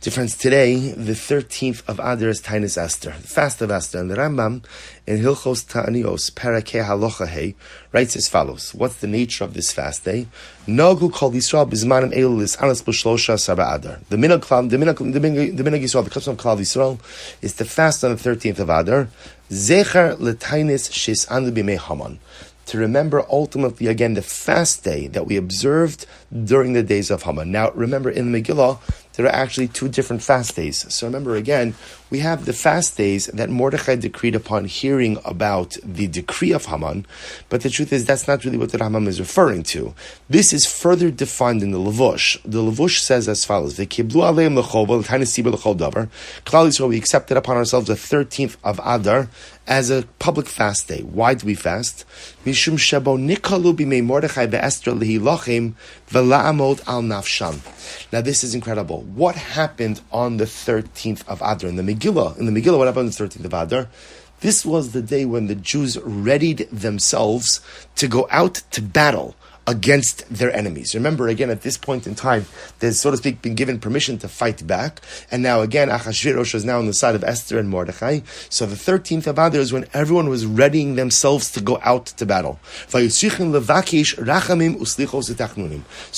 Dear friends, today, the 13th of Adar is Taanis Esther, the fast of Esther. And the Rambam in Hilchos Taanis, Parakeh Halacha Hey, writes as follows. What's the nature of this fast day? Nagu kol Yisrael bizmanim elu lisanas b'shlosha saba Adar. The minhag Yisrael, the custom of Klal Yisrael, is to fast on the 13th of Adar. Zecher l'tainis shis'anu b'mei Haman. To remember ultimately again the fast day that we observed during the days of Haman. Now remember in the Megillah, there are actually two different fast days. So remember again, we have the fast days that Mordechai decreed upon hearing about the decree of Haman, but the truth is that's not really what the Rambam is referring to. This is further defined in the Levush. The Levush says as follows, V'kiblu aleim l'chol v'tainis sibur l'chol davar. Klal Yisrael, we accepted upon ourselves the 13th of Adar as a public fast day. Why do we fast? Mishum shebo nikalu b'mei Mordechai ve'Esther lehilachim v'la'amod al nafshan. Now this is incredible. What happened on the 13th of Adar? In the Megillah, what happened on the 13th of Adar? This was the day when the Jews readied themselves to go out to battle against their enemies. Remember, again, at this point in time, there's, so to speak, been given permission to fight back. And now, again, Achashverosh is now on the side of Esther and Mordechai. So the 13th of Adar is when everyone was readying themselves to go out to battle. So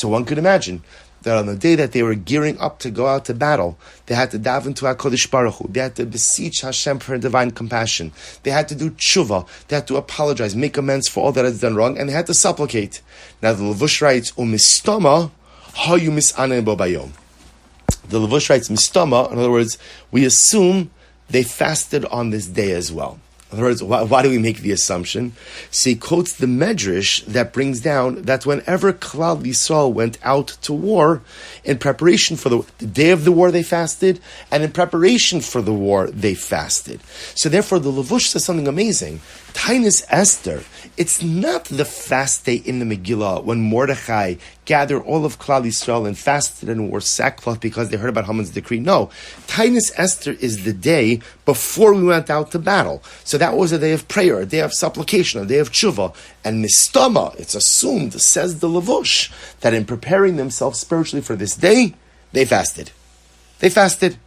one could imagine that on the day that they were gearing up to go out to battle, they had to daven to HaKadosh Baruch Hu. They had to beseech Hashem for divine compassion. They had to do tshuva. They had to apologize, make amends for all that has done wrong, and they had to supplicate. Now the Levush writes, "Umistama hayu misanen bo bayom." The Levush writes, "Mistama." In other words, we assume they fasted on this day as well. In other words, why do we make the assumption? So he quotes the Medrash that brings down that whenever Klal Yisrael went out to war, in preparation for the day of the war they fasted, and in preparation for the war they fasted. So therefore the Levush says something amazing. Taanis Esther, it's not the fast day in the Megillah when Mordechai gathered all of Klal Yisrael and fasted and wore sackcloth because they heard about Haman's decree. No, Taanis Esther is the day before we went out to battle. So that was a day of prayer, a day of supplication, a day of tshuva. And Mistama, it's assumed, says the Levush, that in preparing themselves spiritually for this day, they fasted. They fasted.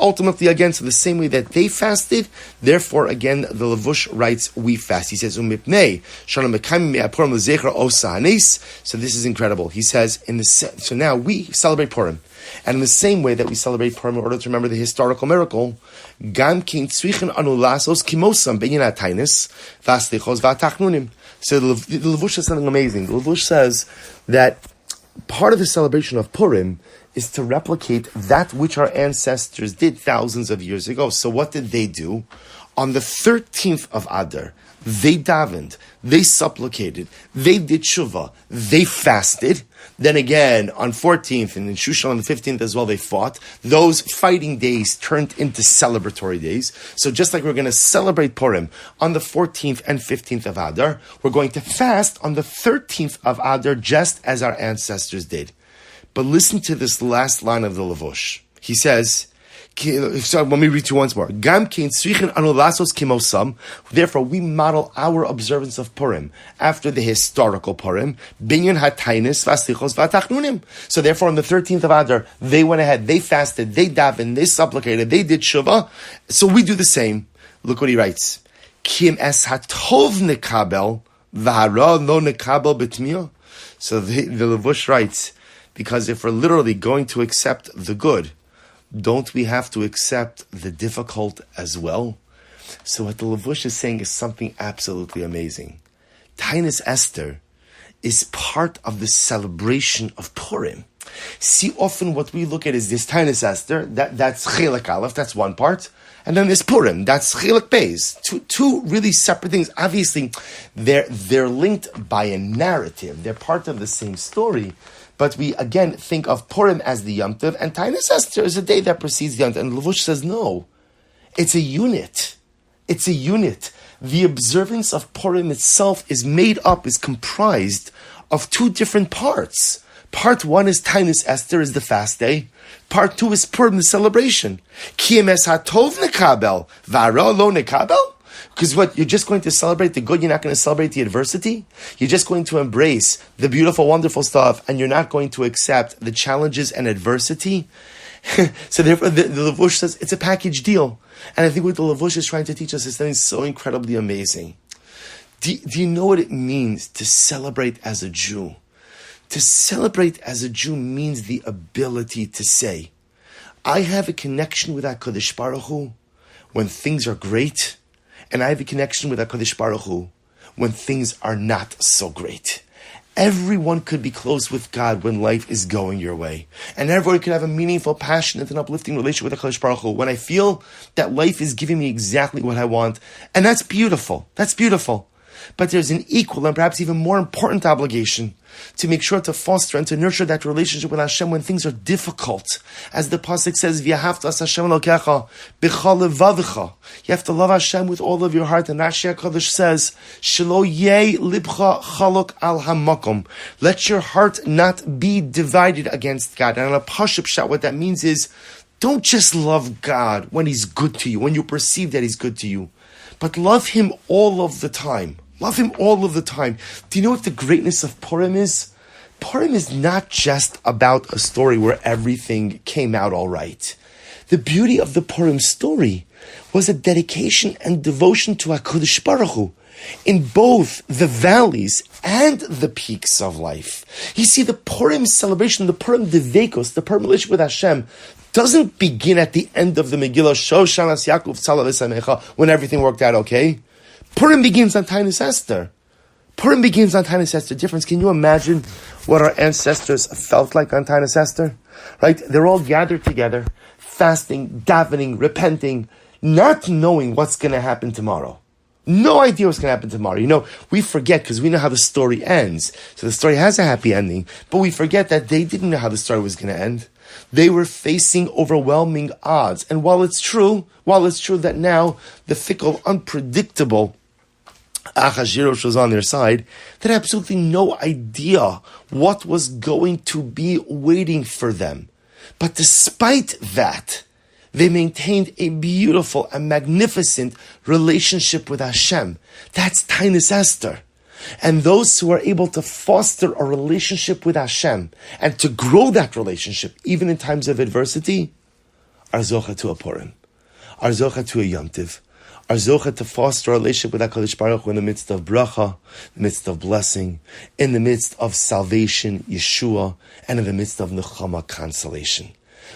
Ultimately, again, so the same way that they fasted, therefore, again, the Levush writes, we fast. He says, so this is incredible. He says, so now we celebrate Purim. And in the same way that we celebrate Purim in order to remember the historical miracle, so the Levush says something amazing. The Levush says that part of the celebration of Purim is to replicate that which our ancestors did thousands of years ago. So what did they do? On the 13th of Adar, they davened, they supplicated, they did tshuva, they fasted. Then again, on 14th and in Shushan on the 15th as well, they fought. Those fighting days turned into celebratory days. So just like we're going to celebrate Purim on the 14th and 15th of Adar, we're going to fast on the 13th of Adar just as our ancestors did. But listen to this last line of the Levush. He says, so let me read to you once more. Therefore, we model our observance of Purim after the historical Purim. So therefore, on the 13th of Adar, they went ahead, they fasted, they davened, they supplicated, they did shuvah. So we do the same. Look what he writes. So the Levush writes, because if we're literally going to accept the good, don't we have to accept the difficult as well? So what the Levush is saying is something absolutely amazing. Taanis Esther is part of the celebration of Purim. See, often what we look at is this Taanis Esther, that's Chelek Aleph, that's one part, and then there's Purim, that's Chelek Beis. Two really separate things. Obviously, they're linked by a narrative. They're part of the same story. But we, again, think of Purim as the Yom Tov, and Taanis Esther is a day that precedes the Yom Tov. And Levush says, no, it's a unit. It's a unit. The observance of Purim itself is comprised of two different parts. Part one is Taanis Esther, is the fast day. Part two is Purim, the celebration. Ki emes hatov nekabel, v'ara lo nekabel. Because what, you're just going to celebrate the good, you're not going to celebrate the adversity? You're just going to embrace the beautiful, wonderful stuff, and you're not going to accept the challenges and adversity? So therefore, the Levush says it's a package deal. And I think what the Levush is trying to teach us is something so incredibly amazing. Do you know what it means to celebrate as a Jew? To celebrate as a Jew means the ability to say, I have a connection with HaKadosh Baruch Hu when things are great, and I have a connection with HaKadosh Baruch Hu when things are not so great. Everyone could be close with God when life is going your way. And everyone could have a meaningful, passionate, and uplifting relationship with HaKadosh Baruch Hu when I feel that life is giving me exactly what I want. And that's beautiful. That's beautiful. But there's an equal and perhaps even more important obligation to make sure to foster and to nurture that relationship with Hashem when things are difficult. As the pasuk says, "V'yahavtas Hashem Elokecha b'chol levavecha." You have to love Hashem with all of your heart. And Rashi HaKadosh says, "Shelo yeh libcha chalok al hamakom." Let your heart not be divided against God. And on a pashup shot, what that means is, don't just love God when He's good to you, when you perceive that He's good to you, but love Him all of the time. Love Him all of the time. Do you know what the greatness of Purim is? Purim is not just about a story where everything came out all right. The beauty of the Purim story was a dedication and devotion to HaKadosh Baruch Hu in both the valleys and the peaks of life. You see, the Purim celebration, the Purim devekos, the Purim relationship with Hashem, doesn't begin at the end of the Megillah, Shoshanas Yaakov Tzala V'Samecha, when everything worked out okay. Purim begins on Taanis Esther. Purim begins on Taanis Esther. Difference. Can you imagine what our ancestors felt like on Taanis Esther? Right? They're all gathered together, fasting, davening, repenting, not knowing what's going to happen tomorrow. No idea what's going to happen tomorrow. You know, we forget because we know how the story ends. So the story has a happy ending, but we forget that they didn't know how the story was going to end. They were facing overwhelming odds. And while it's true that now the fickle, unpredictable Achashverosh was on their side, they had absolutely no idea what was going to be waiting for them. But despite that, they maintained a beautiful and magnificent relationship with Hashem. That's Taanis Esther. And those who are able to foster a relationship with Hashem and to grow that relationship, even in times of adversity, are zocha to a Purim, are zocha to a Yom Tiv, are zocha to foster a relationship with HaKadosh Baruch Hu in the midst of bracha, in the midst of blessing, in the midst of salvation, Yeshua, and in the midst of nechama, consolation.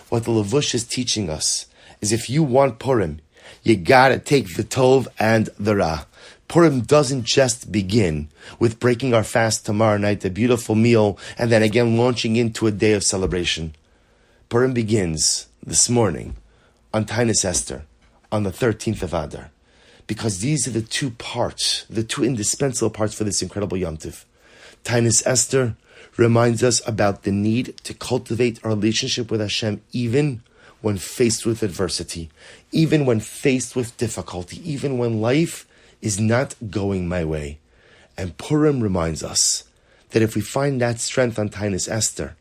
What the Levush is teaching us is if you want Purim, you gotta take the Tov and the Ra. Purim doesn't just begin with breaking our fast tomorrow night, a beautiful meal, and then again launching into a day of celebration. Purim begins this morning on Taanis Esther, on the 13th of Adar, because these are the two parts, the two indispensable parts for this incredible Yom Tov. Taanis Esther reminds us about the need to cultivate our relationship with Hashem even when faced with adversity, even when faced with difficulty, even when life is not going my way. And Purim reminds us that if we find that strength on Taanis Esther,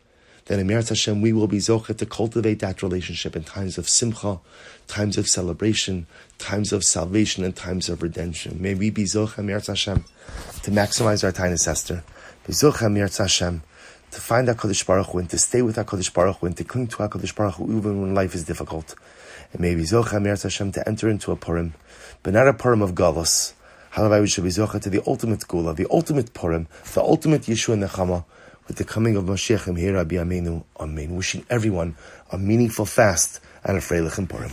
then in Meretz Hashem we will be zocheh to cultivate that relationship in times of simcha, times of celebration, times of salvation, and times of redemption. May we be zocheh Meretz Hashem to maximize our Taanis Esther. Be zocheh Meretz Hashem to find HaKadosh Baruch Hu and to stay with HaKadosh Baruch Hu and to cling to HaKadosh Baruch Hu even when life is difficult. And may we zocheh Meretz Hashem to enter into a Purim, but not a Purim of Galus. However, we should be zocheh to the ultimate Gula, the ultimate Purim, the ultimate Yeshua Nechama, with the coming of Mashiach Imhei Rabbi Amenu. Amen. Wishing everyone a meaningful fast and a Freilich Purim.